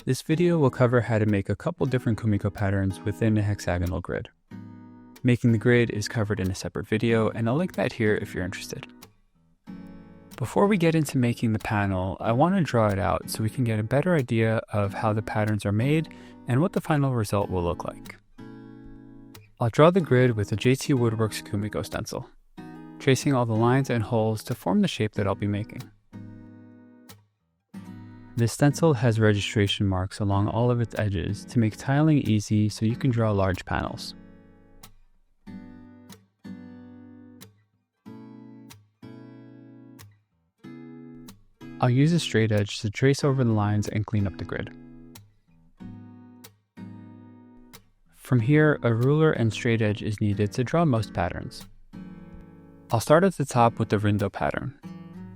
This video will cover how to make a couple different Kumiko patterns within a hexagonal grid. Making the grid is covered in a separate video, and I'll link that here if you're interested. Before we get into making the panel, I want to draw it out so we can get a better idea of how the patterns are made and what the final result will look like. I'll draw the grid with a JT Woodworks Kumiko stencil, tracing all the lines and holes to form the shape that I'll be making. This stencil has registration marks along all of its edges to make tiling easy so you can draw large panels. I'll use a straight edge to trace over the lines and clean up the grid. From here, a ruler and straight edge is needed to draw most patterns. I'll start at the top with the rindo pattern.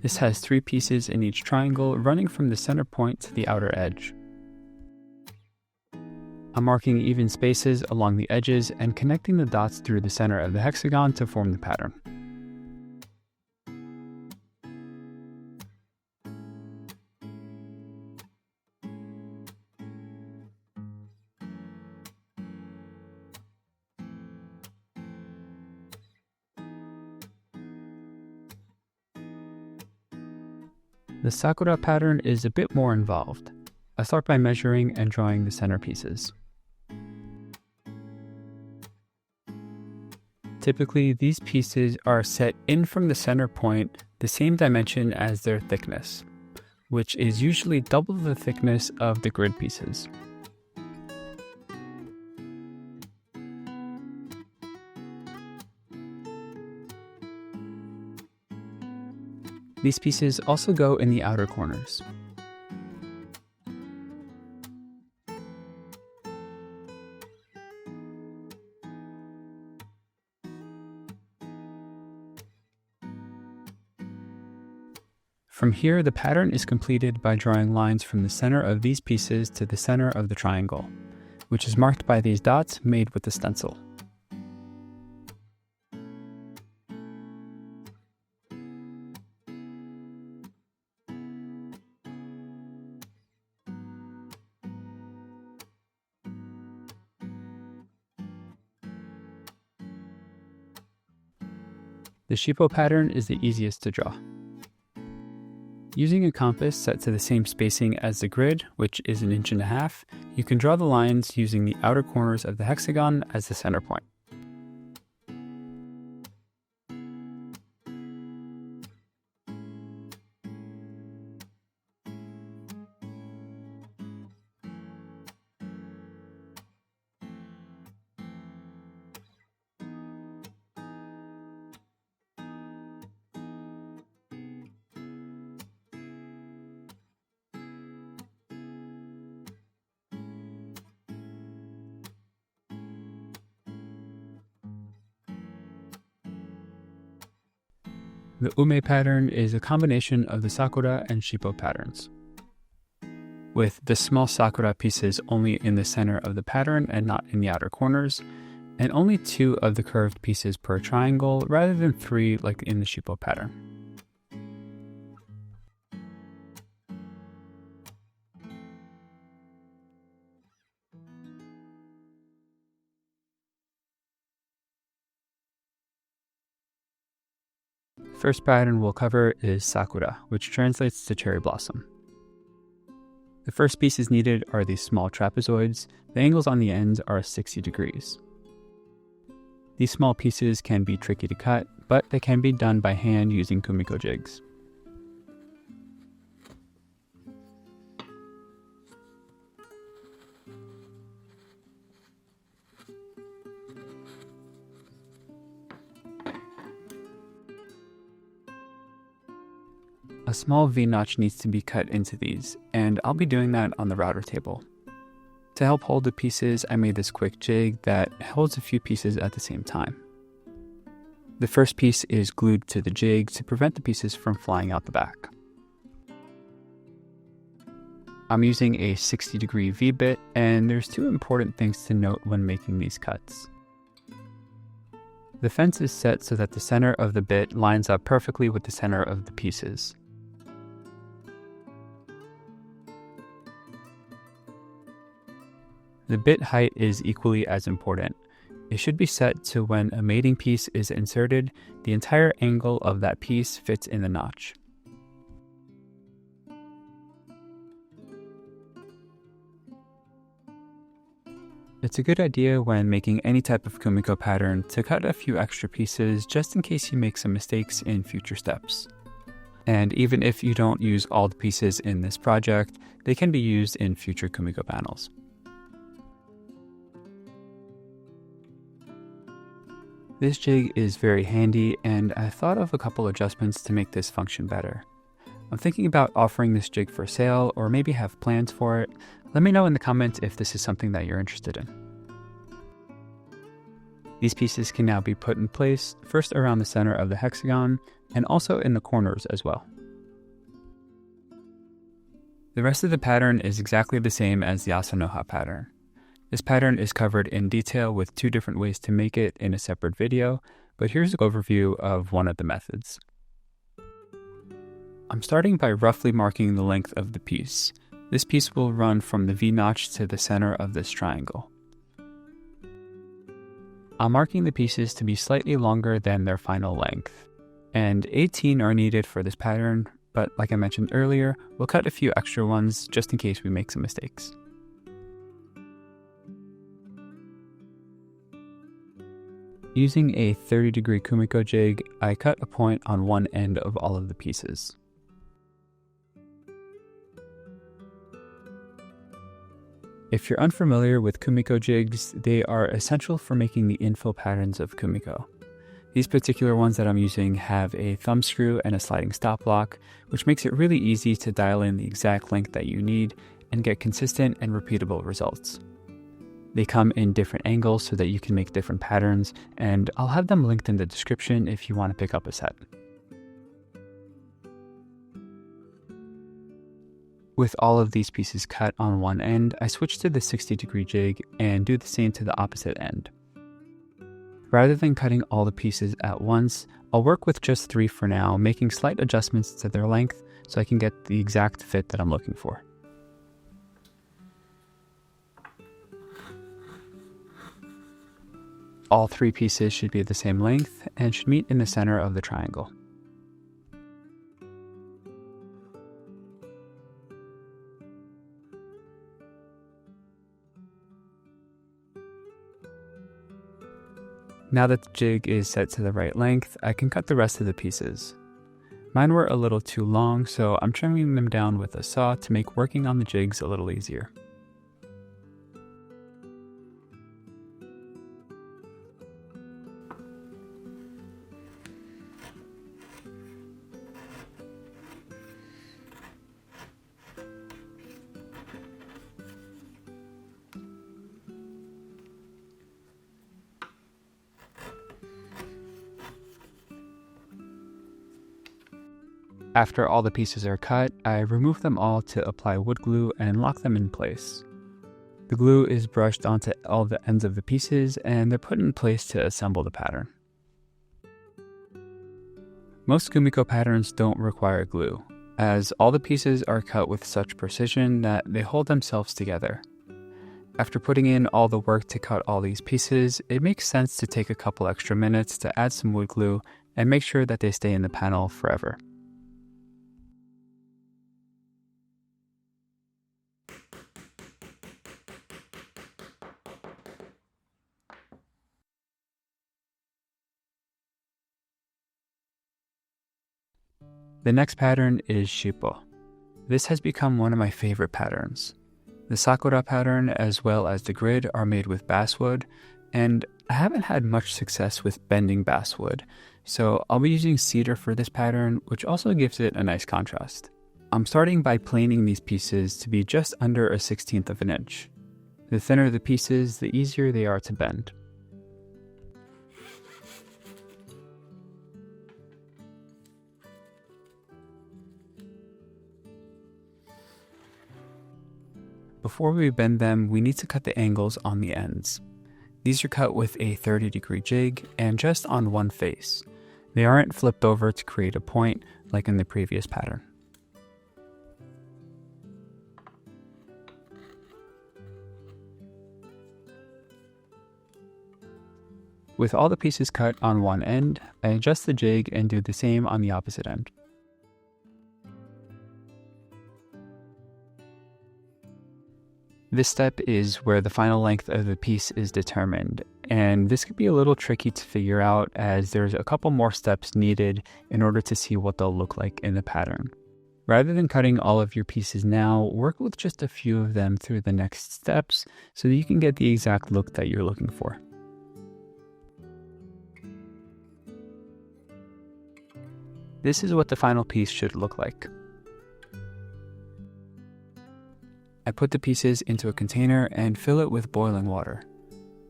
This has 3 pieces in each triangle running from the center point to the outer edge. I'm marking even spaces along the edges and connecting the dots through the center of the hexagon to form the pattern. The Sakura pattern is a bit more involved. I start by measuring and drawing the center pieces. Typically, these pieces are set in from the center point the same dimension as their thickness, which is usually double the thickness of the grid pieces. These pieces also go in the outer corners. From here, the pattern is completed by drawing lines from the center of these pieces to the center of the triangle, which is marked by these dots made with the stencil. The shippo pattern is the easiest to draw. Using a compass set to the same spacing as the grid, which is 1.5 inches, you can draw the lines using the outer corners of the hexagon as the center point. The ume pattern is a combination of the Sakura and Shipo patterns, with the small Sakura pieces only in the center of the pattern and not in the outer corners, and only 2 of the curved pieces per triangle rather than 3 like in the Shipo pattern. First pattern we'll cover is Sakura, which translates to cherry blossom. The first pieces needed are these small trapezoids. The angles on the ends are 60 degrees. These small pieces can be tricky to cut, but they can be done by hand using Kumiko jigs. A small V-notch needs to be cut into these, and I'll be doing that on the router table. To help hold the pieces, I made this quick jig that holds a few pieces at the same time. The first piece is glued to the jig to prevent the pieces from flying out the back. I'm using a 60-degree V-bit, and there's 2 important things to note when making these cuts. The fence is set so that the center of the bit lines up perfectly with the center of the pieces. The bit height is equally as important. It should be set to when a mating piece is inserted, the entire angle of that piece fits in the notch. It's a good idea when making any type of Kumiko pattern to cut a few extra pieces just in case you make some mistakes in future steps. And even if you don't use all the pieces in this project, they can be used in future Kumiko panels. This jig is very handy, and I thought of a couple adjustments to make this function better. I'm thinking about offering this jig for sale or maybe have plans for it. Let me know in the comments if this is something that you're interested in. These pieces can now be put in place, first around the center of the hexagon, and also in the corners as well. The rest of the pattern is exactly the same as the Asanoha pattern. This pattern is covered in detail with 2 different ways to make it in a separate video, but here's an overview of one of the methods. I'm starting by roughly marking the length of the piece. This piece will run from the V-notch to the center of this triangle. I'm marking the pieces to be slightly longer than their final length, and 18 are needed for this pattern, but like I mentioned earlier, we'll cut a few extra ones just in case we make some mistakes. Using a 30-degree Kumiko jig, I cut a point on one end of all of the pieces. If you're unfamiliar with Kumiko jigs, they are essential for making the infill patterns of Kumiko. These particular ones that I'm using have a thumb screw and a sliding stop lock, which makes it really easy to dial in the exact length that you need and get consistent and repeatable results. They come in different angles so that you can make different patterns, and I'll have them linked in the description if you want to pick up a set. With all of these pieces cut on one end, I switch to the 60-degree jig and do the same to the opposite end. Rather than cutting all the pieces at once, I'll work with just 3 for now, making slight adjustments to their length so I can get the exact fit that I'm looking for. All 3 pieces should be the same length and should meet in the center of the triangle. Now that the jig is set to the right length, I can cut the rest of the pieces. Mine were a little too long, so I'm trimming them down with a saw to make working on the jigs a little easier. After all the pieces are cut, I remove them all to apply wood glue and lock them in place. The glue is brushed onto all the ends of the pieces and they're put in place to assemble the pattern. Most Kumiko patterns don't require glue, as all the pieces are cut with such precision that they hold themselves together. After putting in all the work to cut all these pieces, it makes sense to take a couple extra minutes to add some wood glue and make sure that they stay in the panel forever. The next pattern is Shipo. This has become one of my favorite patterns. The Sakura pattern as well as the grid are made with basswood, and I haven't had much success with bending basswood, so I'll be using cedar for this pattern, which also gives it a nice contrast. I'm starting by planing these pieces to be just under 1/16 of an inch. The thinner the pieces, the easier they are to bend. Before we bend them, we need to cut the angles on the ends. These are cut with a 30-degree jig and just on one face. They aren't flipped over to create a point like in the previous pattern. With all the pieces cut on one end, I adjust the jig and do the same on the opposite end. This step is where the final length of the piece is determined, and this could be a little tricky to figure out as there's a couple more steps needed in order to see what they'll look like in the pattern. Rather than cutting all of your pieces now, work with just a few of them through the next steps so that you can get the exact look that you're looking for. This is what the final piece should look like. I put the pieces into a container and fill it with boiling water.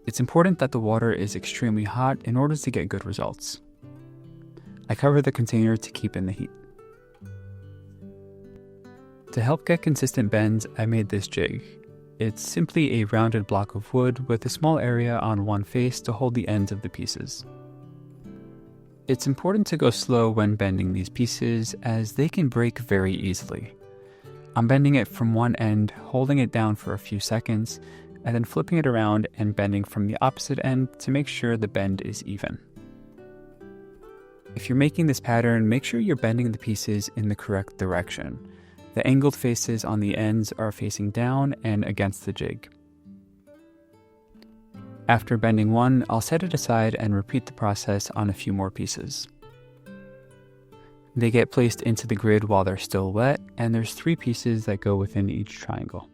It's important that the water is extremely hot in order to get good results. I cover the container to keep in the heat. To help get consistent bends, I made this jig. It's simply a rounded block of wood with a small area on one face to hold the ends of the pieces. It's important to go slow when bending these pieces as they can break very easily. I'm bending it from one end, holding it down for a few seconds, and then flipping it around and bending from the opposite end to make sure the bend is even. If you're making this pattern, make sure you're bending the pieces in the correct direction. The angled faces on the ends are facing down and against the jig. After bending one, I'll set it aside and repeat the process on a few more pieces. They get placed into the grid while they're still wet, and there's 3 pieces that go within each triangle.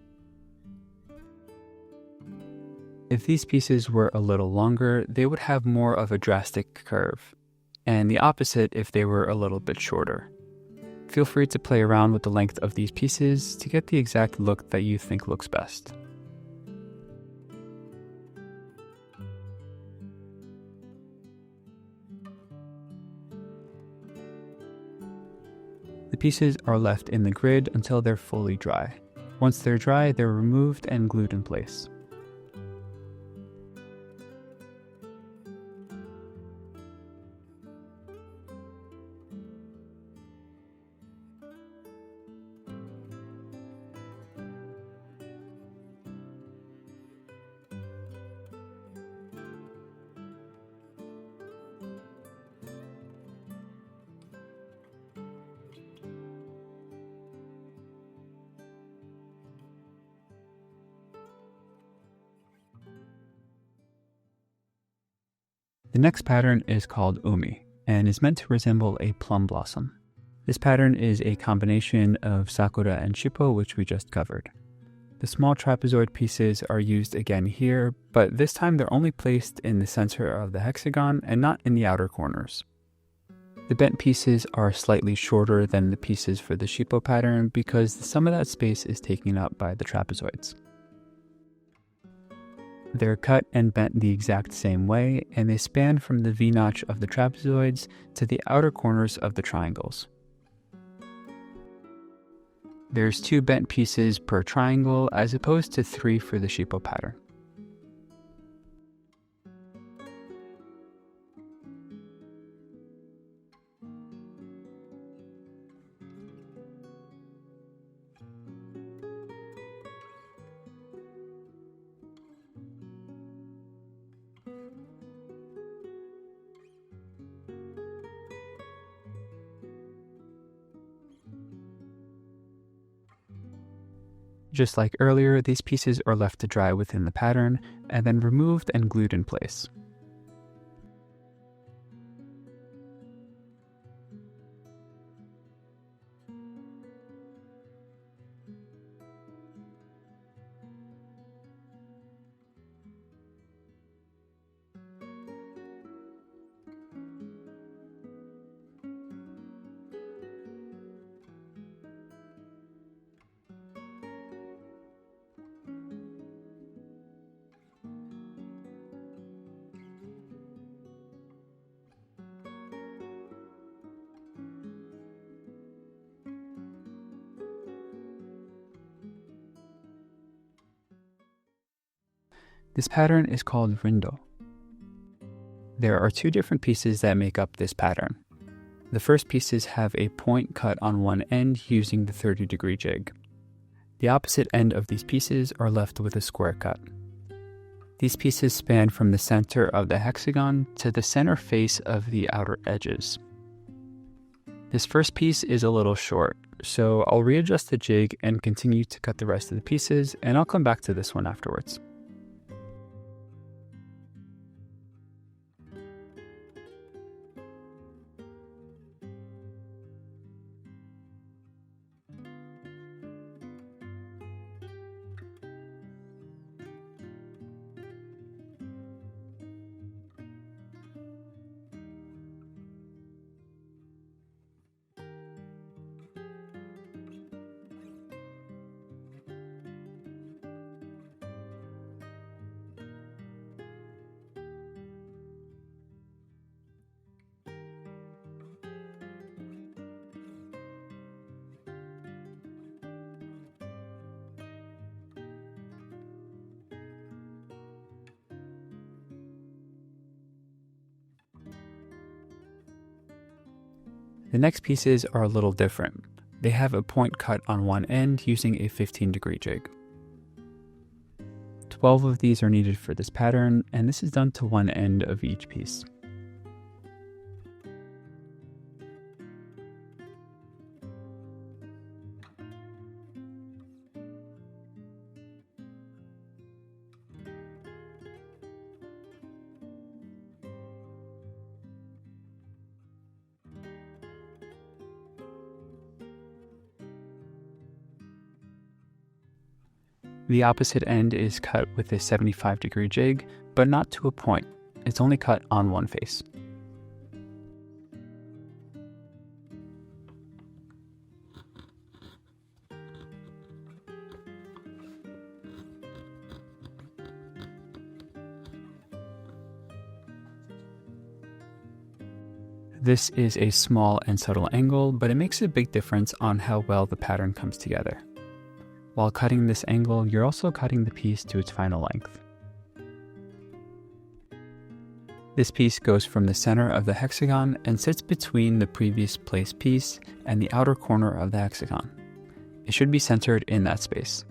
If these pieces were a little longer, they would have more of a drastic curve, and the opposite if they were a little bit shorter. Feel free to play around with the length of these pieces to get the exact look that you think looks best. The pieces are left in the grid until they're fully dry. Once they're dry, they're removed and glued in place. The next pattern is called Umi and is meant to resemble a plum blossom. This pattern is a combination of Sakura and Shipo, which we just covered. The small trapezoid pieces are used again here, but this time they're only placed in the center of the hexagon and not in the outer corners. The bent pieces are slightly shorter than the pieces for the Shipo pattern because some of that space is taken up by the trapezoids. They're cut and bent the exact same way, and they span from the V-notch of the trapezoids to the outer corners of the triangles. There's 2 bent pieces per triangle as opposed to 3 for the Shipo pattern. Just like earlier, these pieces are left to dry within the pattern and then removed and glued in place. This pattern is called rindo. There are 2 different pieces that make up this pattern. The first pieces have a point cut on one end using the 30-degree jig. The opposite end of these pieces are left with a square cut. These pieces span from the center of the hexagon to the center face of the outer edges. This first piece is a little short, so I'll readjust the jig and continue to cut the rest of the pieces, and I'll come back to this one afterwards. The next pieces are a little different. They have a point cut on one end using a 15-degree jig. 12 of these are needed for this pattern, and this is done to one end of each piece. The opposite end is cut with a 75-degree jig, but not to a point. It's only cut on one face. This is a small and subtle angle, but it makes a big difference on how well the pattern comes together. While cutting this angle, you're also cutting the piece to its final length. This piece goes from the center of the hexagon and sits between the previous placed piece and the outer corner of the hexagon. It should be centered in that space.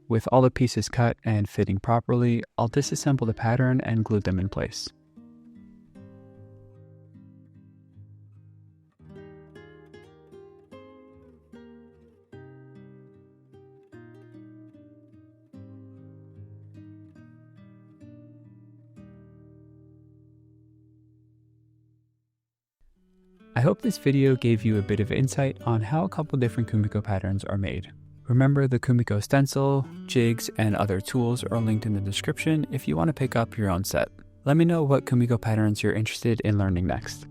With all the pieces cut and fitting properly, I'll disassemble the pattern and glue them in place. I hope this video gave you a bit of insight on how a couple different Kumiko patterns are made. Remember, the Kumiko stencil, jigs, and other tools are linked in the description if you want to pick up your own set. Let me know what Kumiko patterns you're interested in learning next.